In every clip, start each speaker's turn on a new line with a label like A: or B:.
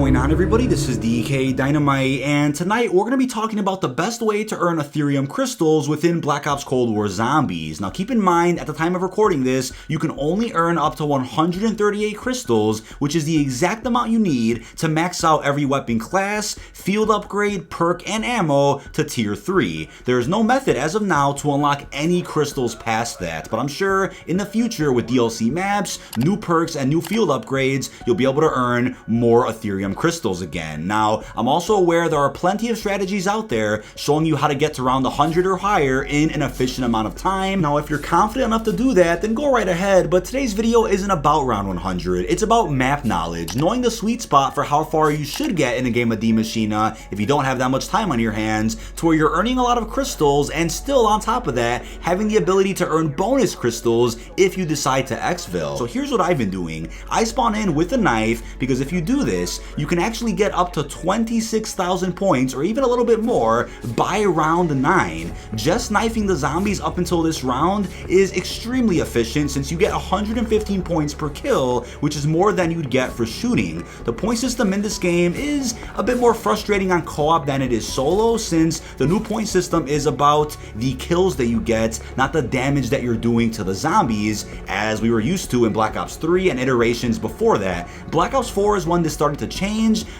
A: going on, everybody? This is dkdynamite, and tonight we're going to be talking about the best way to earn Aetherium crystals within Black Ops Cold War Zombies. Now keep in mind, at the time of recording this, you can only earn up to 138 crystals, which is the exact amount you need to max out every weapon class, field upgrade, perk, and ammo to tier 3. There is no method as of now to unlock any crystals past that, but I'm sure in the future with DLC maps, new perks, and new field upgrades, you'll be able to earn more Aetherium crystals again. Now, I'm also aware there are plenty of strategies out there showing you how to get to around 100 or higher in an efficient amount of time. Now, if you're confident enough to do that, then go right ahead, but today's video isn't about round 100. It's about map knowledge, knowing the sweet spot for how far you should get in a game of Maschine if you don't have that much time on your hands, to where you're earning a lot of crystals and still on top of that, having the ability to earn bonus crystals if you decide to Exfil. So here's what I've been doing. I spawn in with a knife because if you do this, you can actually get up to 26,000 points or even a little bit more by round 9. Just knifing the zombies up until this round is extremely efficient since you get 115 points per kill, which is more than you'd get for shooting. The point system in this game is a bit more frustrating on co-op than it is solo, since the new point system is about the kills that you get, not the damage that you're doing to the zombies, as we were used to in Black Ops 3 and iterations before that. Black Ops 4 is one that started to change,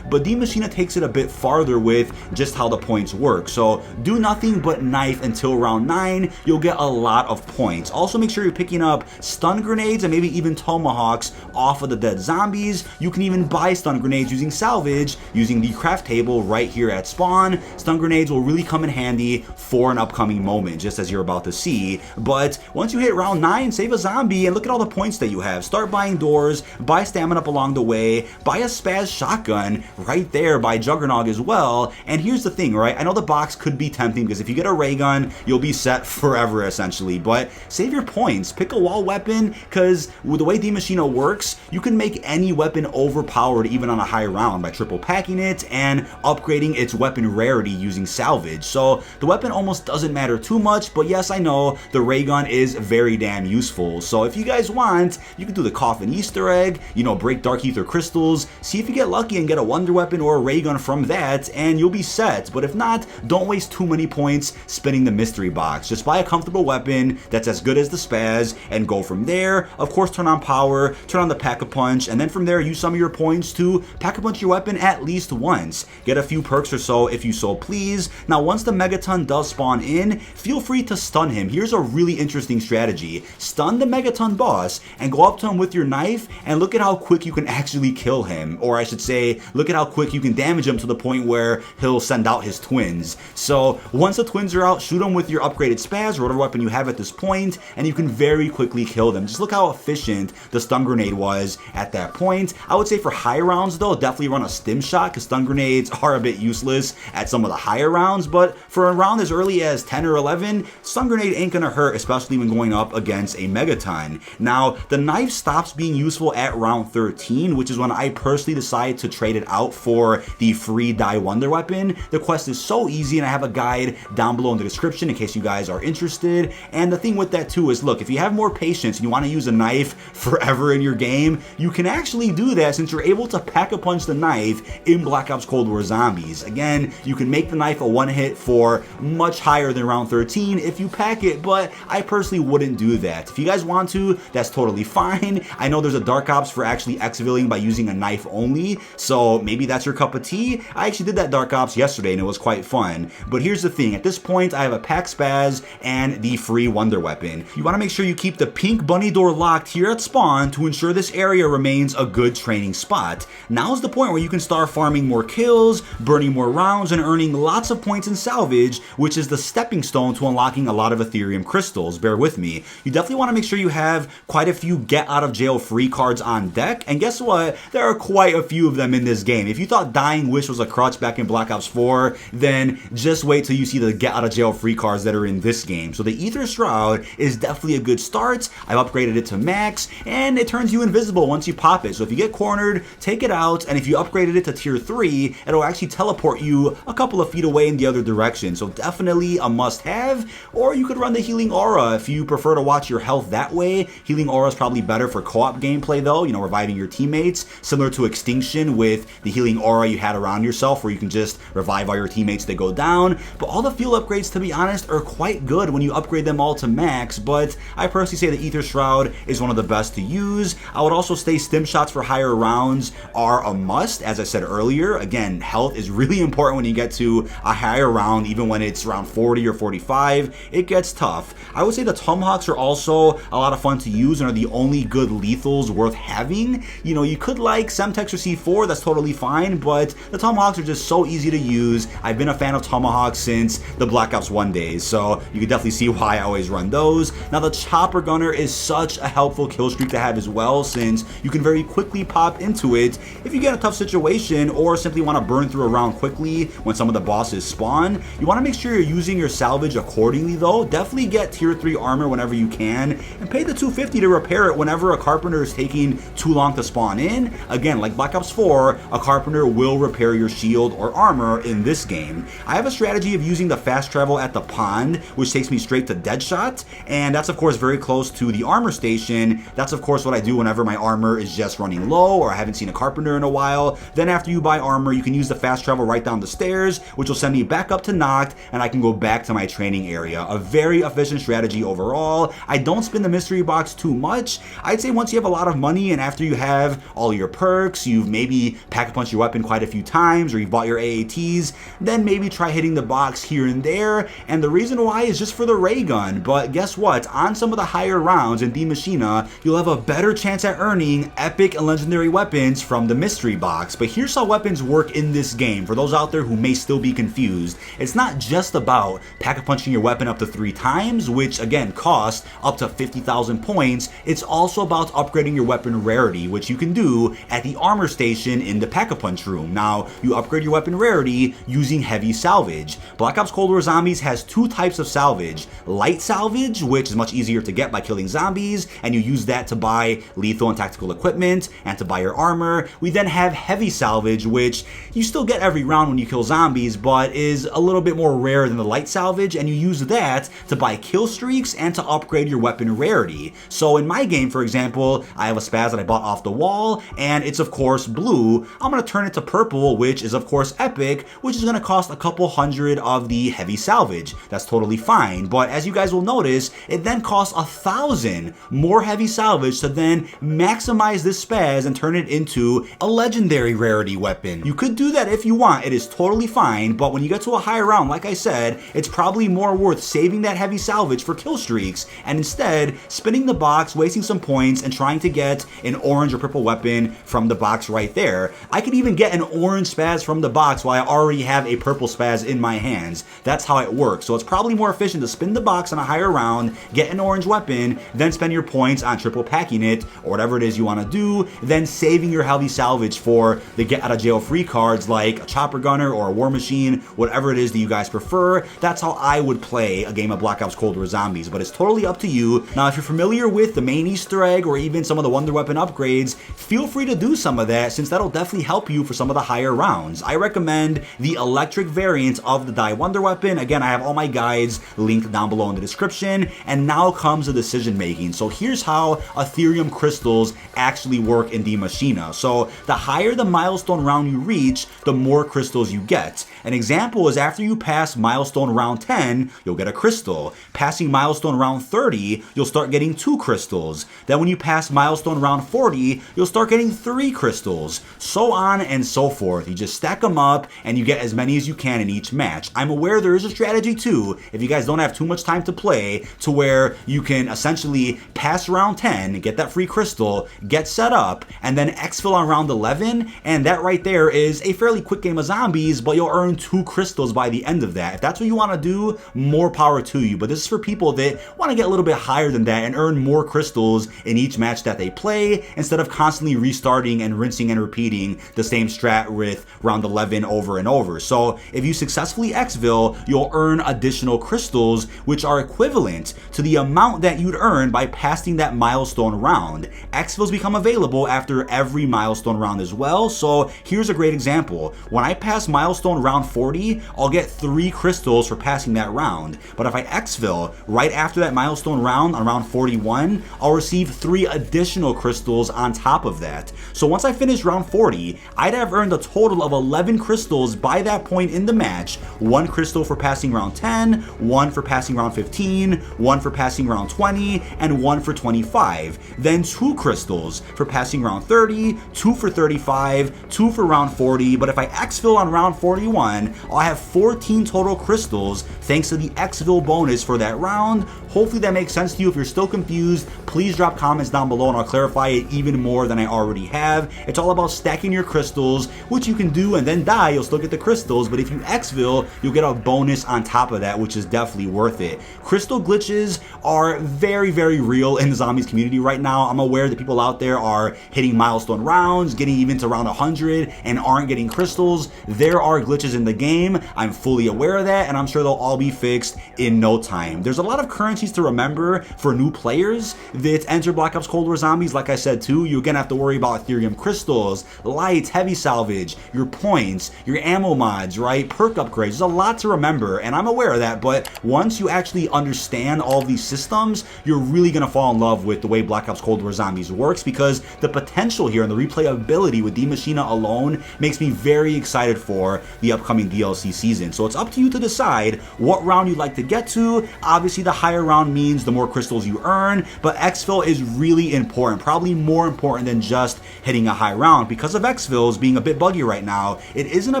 A: but Maschine takes it a bit farther with just how the points work. So do nothing but knife until round 9, you'll get a lot of points. Also make sure you're picking up stun grenades and maybe even tomahawks off of the dead zombies. You can even buy stun grenades using salvage, using the craft table right here at spawn. Stun grenades will really come in handy for an upcoming moment, just as you're about to see. But once you hit round 9, save a zombie and look at all the points that you have. Start buying doors, buy stamina up along the way, buy a spaz shotgun right there by Juggernog as well. And here's the thing, right? I know the box could be tempting because if you get a ray gun, you'll be set forever essentially, but save your points. Pick a wall weapon, because with the way Maschine works, you can make any weapon overpowered even on a high round by triple packing it and upgrading its weapon rarity using salvage. So the weapon almost doesn't matter too much, but yes, I know the ray gun is very damn useful. So if you guys want, you can do the coffin Easter egg, break dark ether crystals, see if you get lucky and get a wonder weapon or a ray gun from that, and you'll be set. But if not, don't waste too many points spinning the mystery box. Just buy a comfortable weapon that's as good as the spaz and go from there. Of course, turn on power, turn on the pack-a-punch, and then from there use some of your points to pack-a-punch your weapon at least once. Get a few perks or so if you so please. Now once the Megaton does spawn in, feel free to stun him. Here's a really interesting strategy. Stun the Megaton boss and go up to him with your knife and look at how quick you can actually kill him. Or I should say, look at how quick you can damage him to the point where he'll send out his twins. So once the twins are out, shoot him with your upgraded spaz or whatever weapon you have at this point, and you can very quickly kill them. Just look how efficient the stun grenade was at that point. I would say for high rounds though, definitely run a stim shot, because stun grenades are a bit useless at some of the higher rounds, but for a round as early as 10 or 11, stun grenade ain't gonna hurt, especially when going up against a Megaton. Now, the knife stops being useful at round 13, which is when I personally decide to trade it out for the free Die Wonder weapon. The quest is so easy, and I have a guide down below in the description in case you guys are interested. And the thing with that too is, look, if you have more patience and you want to use a knife forever in your game, you can actually do that since you're able to pack-a-punch the knife in Black Ops Cold War Zombies. Again, you can make the knife a one-hit for much higher than round 13 if you pack it, but I personally wouldn't do that. If you guys want to, that's totally fine. I know there's a Dark Ops for actually exfilling by using a knife only, so maybe that's your cup of tea. I actually did that Dark Ops yesterday and it was quite fun. But here's the thing, at this point I have a pack spaz and the free wonder weapon. You want to make sure you keep the pink bunny door locked here at spawn to ensure this area remains a good training spot. Now's the point where you can start farming more kills, burning more rounds, and earning lots of points in salvage, which is the stepping stone to unlocking a lot of Aetherium crystals. Bear with me. You definitely want to make sure you have quite a few get out of jail free cards on deck, and guess what? There are quite a few of them in this game. If you thought Dying Wish was a crutch back in Black Ops 4, then just wait till you see the get out of jail free cards that are in this game. So the Ether Shroud is definitely a good start. I've upgraded it to max, and it turns you invisible once you pop it. So if you get cornered, take it out, and if you upgraded it to tier 3, it'll actually teleport you a couple of feet away in the other direction. So definitely a must have, or you could run the Healing Aura if you prefer to watch your health that way. Healing Aura is probably better for co-op gameplay though, reviving your teammates, similar to Extinction situation with the healing aura you had around yourself where you can just revive all your teammates that go down. But all the field upgrades, to be honest, are quite good when you upgrade them all to max, but I personally say the Aether Shroud is one of the best to use. I would also say stim shots for higher rounds are a must, as I said earlier. Again, health is really important when you get to a higher round, even when it's around 40 or 45, it gets tough. I would say the Tomahawks are also a lot of fun to use and are the only good lethals worth having. You know, you could like Semtex or C4, that's totally fine, but the Tomahawks are just so easy to use. I've been a fan of Tomahawks since the Black Ops 1 days, so you can definitely see why I always run those. Now the Chopper Gunner is such a helpful kill streak to have as well, since you can very quickly pop into it if you get a tough situation or simply want to burn through a round quickly when some of the bosses spawn. You want to make sure you're using your salvage accordingly though. Definitely get tier 3 armor whenever you can and pay the $250 to repair it whenever a carpenter is taking too long to spawn in. Again, like Black Ops 4, a carpenter will repair your shield or armor in this game. I have a strategy of using the fast travel at the pond, which takes me straight to Deadshot, and that's of course very close to the armor station. That's of course what I do whenever my armor is just running low or I haven't seen a carpenter in a while. Then after you buy armor, you can use the fast travel right down the stairs, which will send me back up to Noct, and I can go back to my training area. A very efficient strategy overall. I don't spin the mystery box too much. I'd say once you have a lot of money and after you have all your perks, you've maybe pack-a-punch your weapon quite a few times, or you've bought your AATs, then maybe try hitting the box here and there. And the reason why is just for the ray gun. But guess what? On some of the higher rounds in the Maschine, you'll have a better chance at earning epic and legendary weapons from the mystery box. But here's how weapons work in this game, for those out there who may still be confused. It's not just about pack-a-punching your weapon up to 3 times, which again costs up to 50,000 points. It's also about upgrading your weapon rarity, which you can do at the armor station in the pack-a-punch room. Now, you upgrade your weapon rarity using heavy salvage. Black Ops Cold War Zombies has 2 types of salvage. Light salvage, which is much easier to get by killing zombies, and you use that to buy lethal and tactical equipment and to buy your armor. We then have heavy salvage, which you still get every round when you kill zombies, but is a little bit more rare than the light salvage, and you use that to buy kill streaks and to upgrade your weapon rarity. So in my game, for example, I have a spaz that I bought off the wall, and it's of course blue. I'm going to turn it to purple, which is of course epic, which is going to cost a couple hundred of the heavy salvage. That's totally fine, but as you guys will notice, it then costs 1,000 more heavy salvage to then maximize this spaz and turn it into a legendary rarity weapon. You could do that if you want, it is totally fine, but when you get to a higher round, like I said, it's probably more worth saving that heavy salvage for kill streaks and instead spinning the box, wasting some points, and trying to get an orange or purple weapon from the box right there. I could even get an orange spaz from the box while I already have a purple spaz in my hands. That's how it works. So it's probably more efficient to spin the box on a higher round, get an orange weapon, then spend your points on triple packing it or whatever it is you want to do, then saving your heavy salvage for the get out of jail free cards like a Chopper Gunner or a War Machine, whatever it is that you guys prefer. That's how I would play a game of Black Ops Cold War Zombies, but it's totally up to you. Now, if you're familiar with the main Easter egg or even some of the Wonder Weapon upgrades, feel free to do some of that since that'll definitely help you for some of the higher rounds. I recommend the electric variant of the Die Wonder Weapon. Again, I have all my guides linked down below in the description, and now comes the decision making. So here's how Aetherium crystals actually work in the Maschine. So the higher the milestone round you reach, the more crystals you get. An example is after you pass milestone round 10, you'll get a crystal. Passing milestone round 30, you'll start getting 2 crystals. Then when you pass milestone round 40, you'll start getting 3 crystals. So on and so forth. You just stack them up and you get as many as you can in each match. I'm aware there is a strategy too, if you guys don't have too much time to play, to where you can essentially pass round 10, get that free crystal, get set up, and then exfil on round 11, and that right there is a fairly quick game of zombies, but you'll earn 2 crystals by the end of that. If that's what you want to do, more power to you, but this is for people that want to get a little bit higher than that and earn more crystals in each match that they play, instead of constantly restarting and rinsing and repeating the same strat with round 11 over and over. So if you successfully exfil, you'll earn additional crystals, which are equivalent to the amount that you'd earn by passing that milestone round. Exfils become available after every milestone round as well, so here's a great example. When I pass milestone round 40, I'll get 3 crystals for passing that round, but if I exfil right after that milestone round on round 41, I'll receive 3 additional crystals on top of that. So once I finish round round 40, I'd have earned a total of 11 crystals by that point in the match. 1 crystal for passing round 10, 1 for passing round 15, 1 for passing round 20, and 1 for 25. Then 2 crystals for passing round 30, 2 for 35, 2 for round 40, but if I exfil on round 41, I'll have 14 total crystals thanks to the exfil bonus for that round. Hopefully that makes sense to you. If you're still confused, please drop comments down below and I'll clarify it even more than I already have. It's all about stacking your crystals, which you can do and then die, you'll still get the crystals, but if you exfil, you'll get a bonus on top of that, which is definitely worth it. Crystal glitches are very, very real in the zombies community right now. I'm aware that people out there are hitting milestone rounds, getting even to round 100 and aren't getting crystals. There are glitches in the game. I'm fully aware of that and I'm sure they'll all be fixed in no time. There's a lot of currencies to remember for new players that enter Black Ops Cold War Zombies. Like I said too, you again have to worry about Aetherium crystals, lights, heavy salvage, your points, your ammo mods, right? Perk upgrades. There's a lot to remember and I'm aware of that, but once you actually understand all of these systems, you're really going to fall in love with the way Black Ops Cold War Zombies works, because the potential here and the replayability with Maschine alone makes me very excited for the upcoming DLC season. So it's up to you to decide what round you'd like to get to. Obviously the higher round means the more crystals you earn, but exfil is really important, probably more important than just hitting a high round. Because of exfils being a bit buggy right now, it isn't a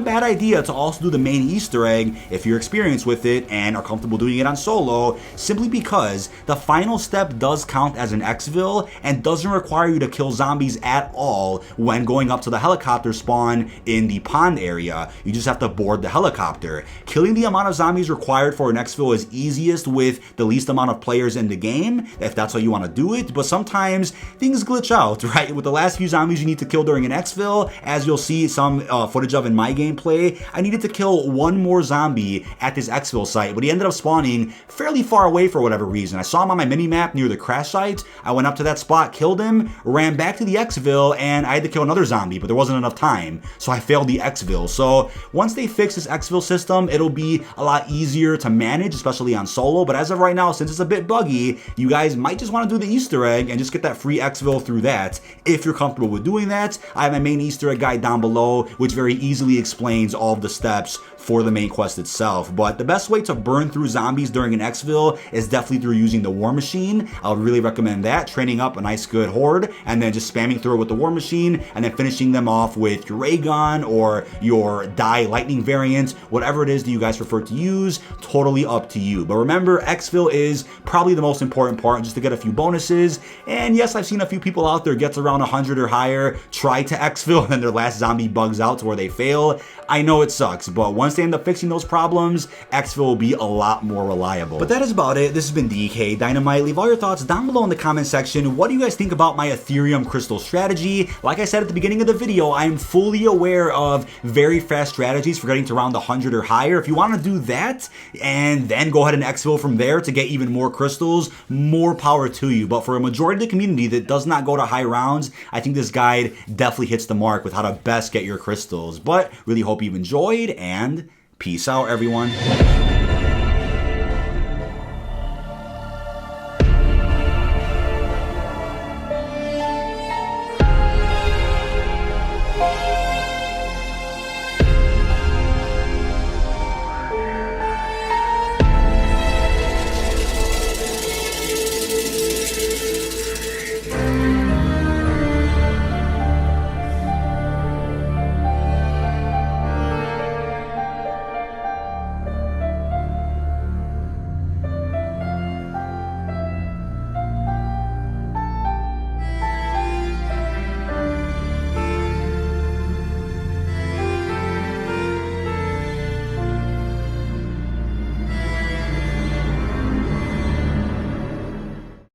A: bad idea to also do the main Easter egg if you're experienced with it and are comfortable doing it on solo, simply because the final step does count as an exfil and doesn't require you to kill zombies at all when going up to the helicopter spawn in the pond area. You just have to board the helicopter. Killing the amount of zombies required for an exfil is easiest with the least amount of players in the game, if that's how you want to do it, but sometimes things glitch out, right? With the last few zombies you need to kill during an exfil, as you'll see some footage of in my gameplay, I needed to kill one more zombie at this exfil site, but he ended up spawning fairly far away for whatever reason. I saw him on my mini-map near the crash site, I went up to that spot, killed him, ran back to the exfil, and I had to kill another zombie, but there wasn't enough time, so I failed the exfil. So once they fix this exfil system, it'll be a lot easier to manage, especially on solo, but as of right now, since it's a bit buggy, you guys might just want to do the Easter egg and just get that free exfil through that. If you're comfortable with doing that, I have my main Easter egg guide down below, which very easily explains all of the steps for the main quest itself. But the best way to burn through zombies during an exfil is definitely through using the War Machine. I would really recommend that, training up a nice good horde and then just spamming through it with the War Machine and then finishing them off with your ray gun or your die lightning variant, whatever it is that you guys prefer to use, totally up to you. But remember, exfil is probably the most important part, just to get a few bonuses. And yes, I've seen a few people out there get to around 100 or higher, try to exfil, and then their last zombie bugs out to where they fail. I know it sucks, but once they end up fixing those problems, exfil will be a lot more reliable. But that is about it. This has been dkdynamite. Leave all your thoughts down below in the comment section. What do you guys think about my Aetherium crystal strategy? Like I said at the beginning of the video, I am fully aware of very fast strategies for getting to around 100 or higher. If you want to do that and then go ahead and exfil from there to get even more crystals, more power to you. But for a majority of the community that does not go to high rounds, I think this guide definitely hits the mark with how to best get your crystals. But really hope you've enjoyed, and peace out, everyone.